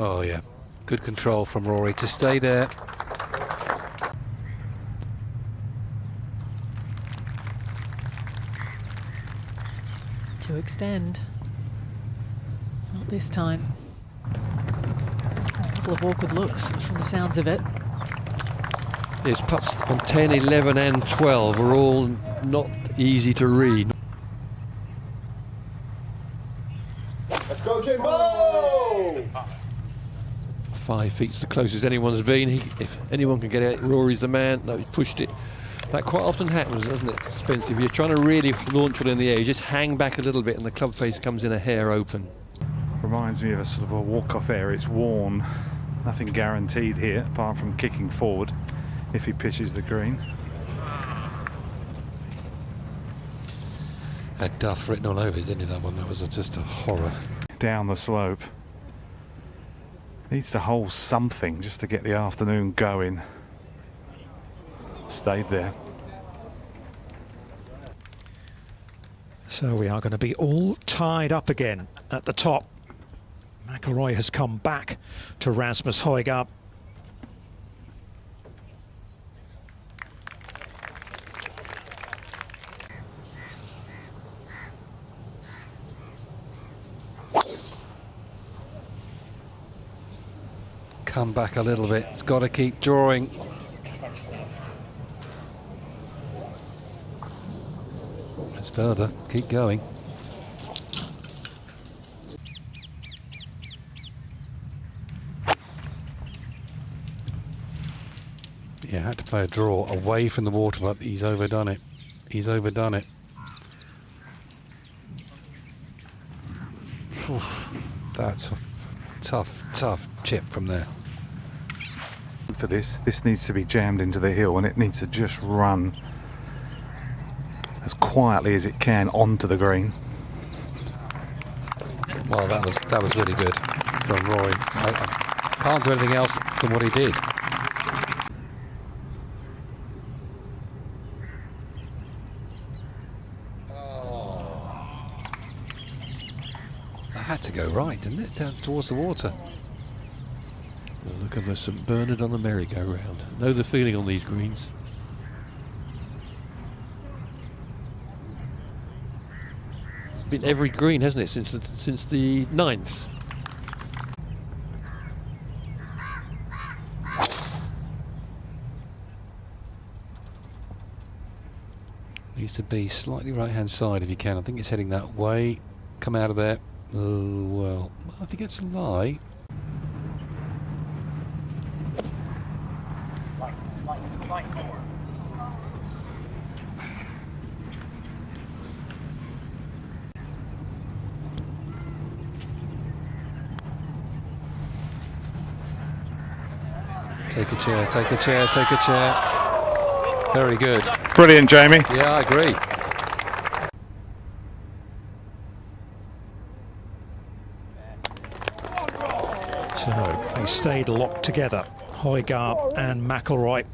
Oh yeah, good control from Rory to stay there. To extend. Not this time. couple of awkward looks from the sounds of it. His putts on 10, 11 and 12 are all not easy to read. Let's go, Jimbo! 5 feet's the closest anyone's been. If anyone can get it, Rory's the man. No, he's pushed it. That quite often happens, doesn't it, Spencer? If you're trying to really launch one in the air, you just hang back a little bit and the club face comes in a hair open. Reminds me of a sort of a walk-off area. It's worn. Nothing guaranteed here, apart from kicking forward if he pitches the green. Had Duff written all over it, didn't he, that one? That was just a horror. Down the slope. Needs to hold something just to get the afternoon going. Stayed there. So we are going to be all tied up again at the top. McIlroy has come back to Rasmus Højgaard. Come back a little bit. It's got to keep drawing. It's further. Keep going. Yeah, had to play a draw away from the water, but he's overdone it. He's overdone it. That's a tough chip from there. For this needs to be jammed into the hill, and it needs to just run as quietly as it can onto the green. Well, that was really good from Rory. I can't do anything else than what he did. That had to go right, didn't it? Down towards the water. Look at the St Bernard on the merry-go-round. Know the feeling on these greens. Been every green, hasn't it, since the 9th? Needs to be slightly right-hand side if you can. I think it's heading that way. Come out of there. Oh well. If he gets a lie. Take a chair, take a chair, take a chair. Very good. Brilliant, Jamie. Yeah, I agree. So they stayed locked together, Højgaard and McIlroy.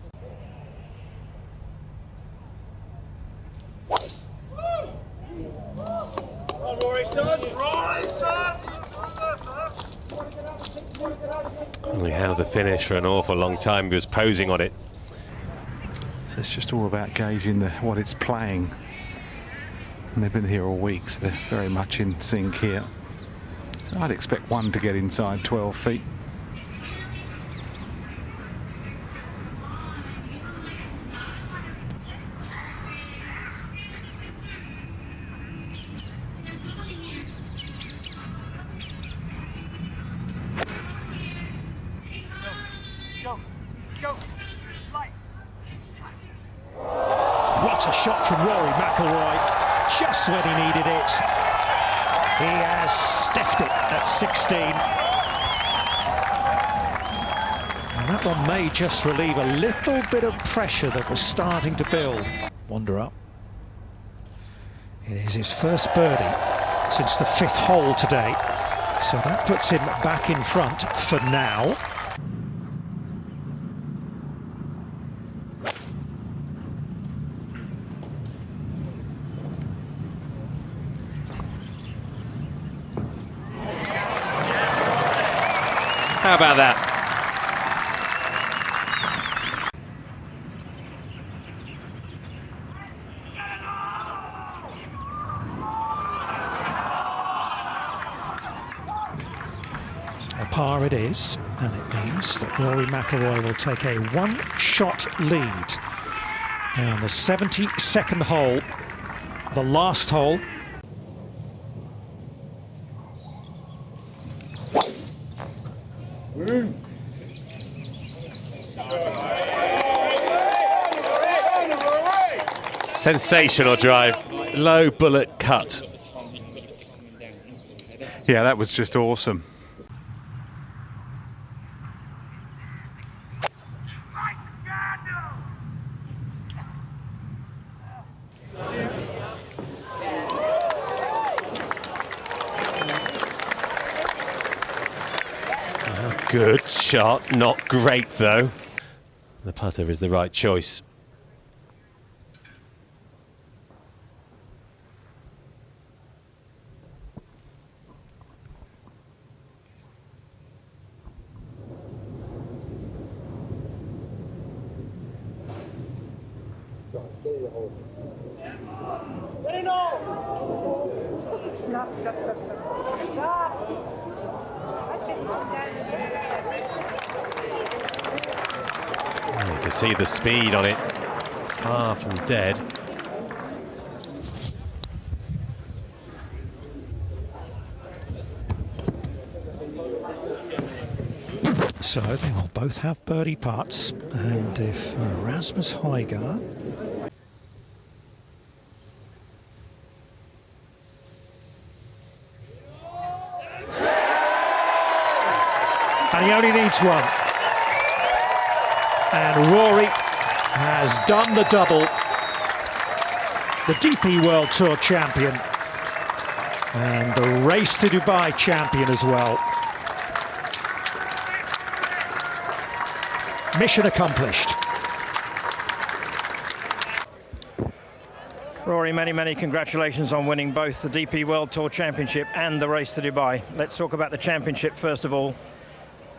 We have the finish for an awful long time. He was posing on it. So it's just all about gauging what it's playing. And they've been here all week, so they're very much in sync here. So I'd expect one to get inside 12 feet. What a shot from Rory McIlroy, just when he needed it. He has stiffed it at 16. And that one may just relieve a little bit of pressure that was starting to build. Wander up. It is his first birdie since the 5th hole today. So that puts him back in front for now. How about that? A par it is. And it means that Rory McIlroy will take a one-shot lead down the 72nd hole, the last hole. Sensational drive, low bullet cut. Yeah, that was just awesome. Good shot, not great though. The putter is the right choice. You can see the speed on it, far from dead. So they will both have birdie putts, and if Rasmus Højgaard and he only needs one. And Rory has done the double. The DP World Tour champion and the Race to Dubai champion as well. Mission accomplished. Rory, many congratulations on winning both the DP World Tour Championship and the Race to Dubai. Let's talk about the championship first of all.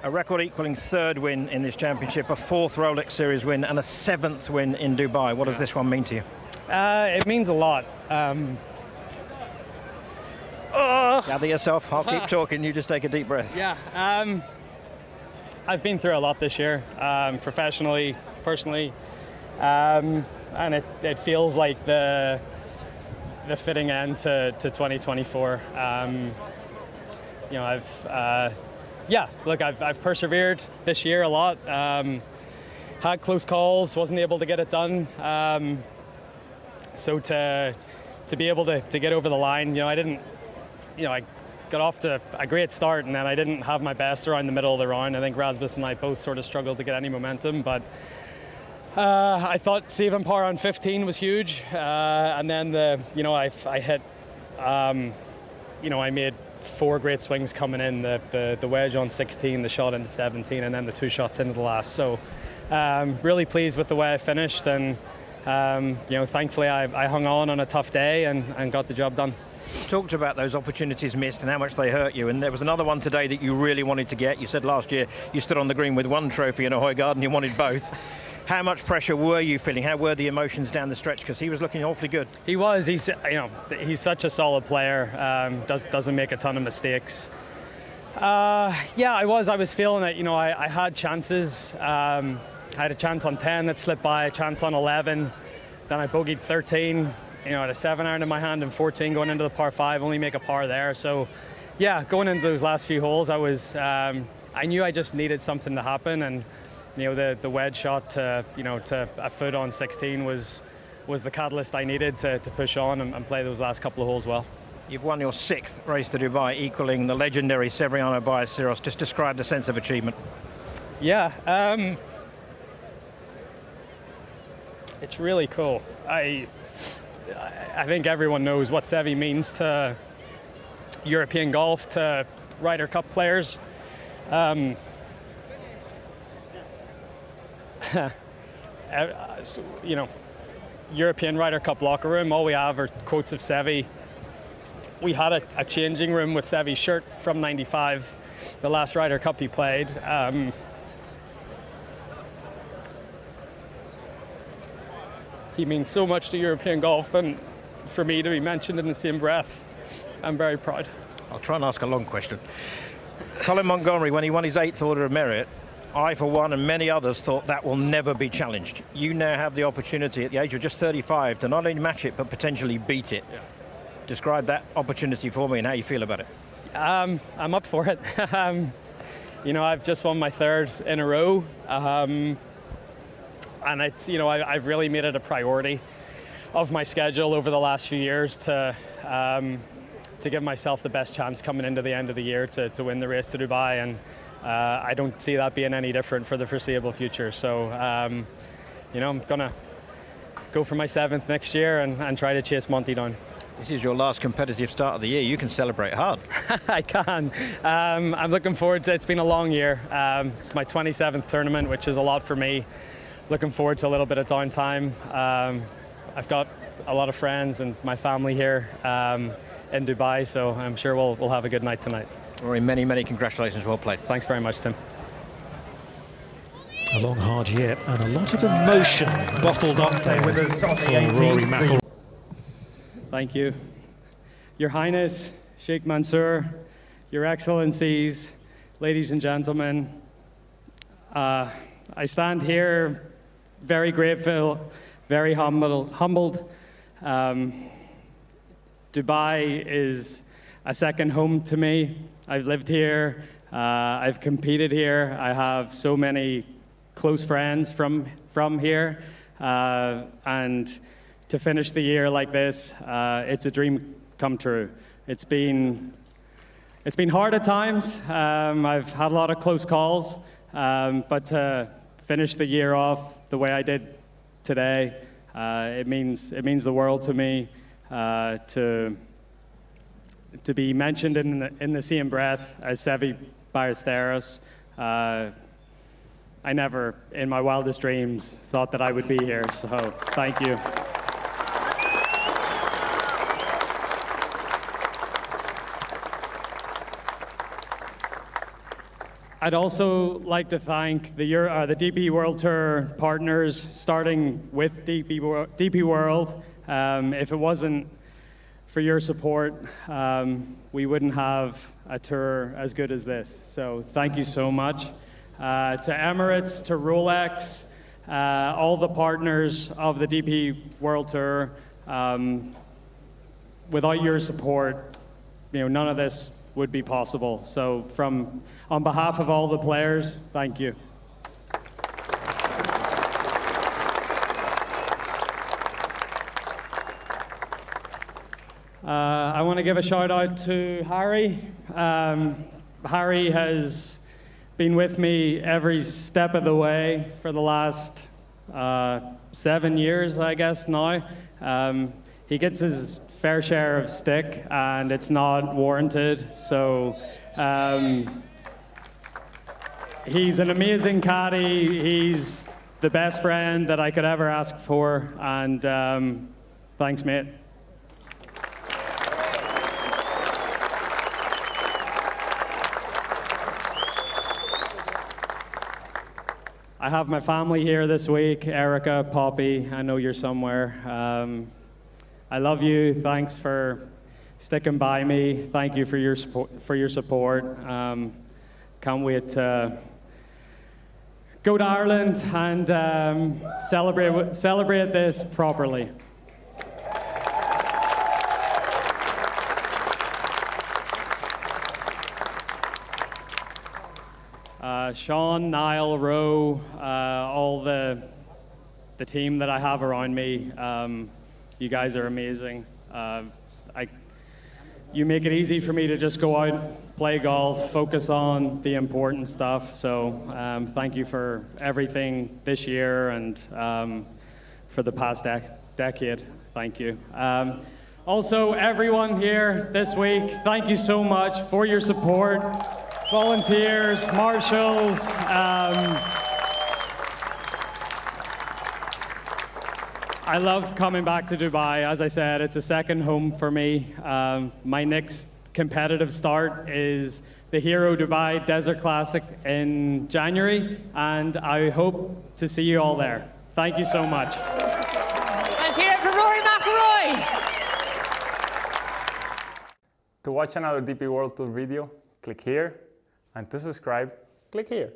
A record-equaling third win in this championship, a fourth Rolex Series win and a seventh win in Dubai. What does this one mean to you? It means a lot. Gather yourself, I'll keep talking, you just take a deep breath. Yeah, I've been through a lot this year, professionally, personally, and it feels like the fitting end to 2024. You know, I've persevered this year a lot. Had close calls, wasn't able to get it done. So to be able to get over the line, I got off to a great start, and then I didn't have my best around the middle of the round. I think Rasmus and I both sort of struggled to get any momentum, but I thought saving par on 15 was huge, and then I hit, I made 4 great swings coming in, the wedge on 16, the shot into 17, and then the 2 shots into the last. So really pleased with the way I finished, and thankfully I hung on a tough day and got the job done. You talked about those opportunities missed and how much they hurt you, and there was another one today that you really wanted to get. You said last year you stood on the green with one trophy and a Højgaard and you wanted both. How much pressure were you feeling? How were the emotions down the stretch? Because he was looking awfully good. He was. He's such a solid player. Doesn't make a ton of mistakes. I was feeling it. I had chances. I had a chance on 10 that slipped by, a chance on 11. Then I bogeyed 13. I had a 7-iron in my hand and 14 going into the par 5. Only make a par there. So, going into those last few holes, I knew I just needed something to happen, and the wedge shot to a foot on 16 was the catalyst I needed to push on and play those last couple of holes well. You've won your 6th Race to Dubai, equaling the legendary Severiano Ballesteros. Just describe the sense of achievement. Yeah, it's really cool. I think everyone knows what Sevi means to European golf, to Ryder Cup players. European Ryder Cup locker room, all we have are quotes of Sevi. We had a changing room with Sevi's shirt from '95, the last Ryder Cup he played. He means so much to European golf, and for me to be mentioned in the same breath, I'm very proud. I'll try and ask a long question. Colin Montgomery, when he won his 8th Order of Merit, I, for one, and many others thought that will never be challenged. You now have the opportunity at the age of just 35 to not only match it, but potentially beat it. Yeah. Describe that opportunity for me and how you feel about it. I'm up for it. You know, I've just won my 3rd in a row. And it's, you know, I've really made it a priority of my schedule over the last few years to give myself the best chance coming into the end of the year to win the race to Dubai. And I don't see that being any different for the foreseeable future. So, you know, I'm going to go for my 7th next year and try to chase Monty down. This is your last competitive start of the year. You can celebrate hard. I can. I'm looking forward to it. It's been a long year. It's my 27th tournament, which is a lot for me. Looking forward to a little bit of downtime. I've got a lot of friends and my family here in Dubai, so I'm sure we'll have a good night tonight. Rory, many, many congratulations. Well played. Thanks very much, Tim. A long, hard year and a lot of emotion bottled up there with us for Rory McIlroy. Thank you. Your Highness, Sheikh Mansour, Your Excellencies, ladies and gentlemen, I stand here very grateful, very humbled. Dubai is a second home to me. I've lived here, I've competed here, I have so many close friends from here, and to finish the year like this, it's a dream come true. It's been hard at times. I've had a lot of close calls, but to finish the year off the way I did today, it means the world to me. To be mentioned in the same breath as Seve Ballesteros, I never, in my wildest dreams, thought that I would be here. So thank you. I'd also like to thank the DP World Tour partners, starting with DP World. If it wasn't for your support, we wouldn't have a tour as good as this. So thank you so much. To Emirates, to Rolex, all the partners of the DP World Tour. Without your support, you know, none of this would be possible. So on behalf of all the players, thank you. I want to give a shout out to Harry. Harry has been with me every step of the way for the last 7 years, I guess now. He gets his fair share of stick, and it's not warranted. So he's an amazing caddy. He's the best friend that I could ever ask for, and thanks, mate. I have my family here this week. Erica, Poppy, I know you're somewhere. I love you. Thanks for sticking by me. Thank you for your support. Can't wait to go to Ireland and celebrate this properly. Sean, Niall, Roe, all the team that I have around me, you guys are amazing. You make it easy for me to just go out, play golf, focus on the important stuff. So thank you for everything this year and for the past decade. Thank you. Also, everyone here this week, thank you so much for your support. Volunteers, marshals, I love coming back to Dubai. As I said, it's a second home for me. My next competitive start is the Hero Dubai Desert Classic in January, and I hope to see you all there. Thank you so much. Let's hear it for Rory McIlroy. To watch another DP World Tour video, click here. And to subscribe, click here.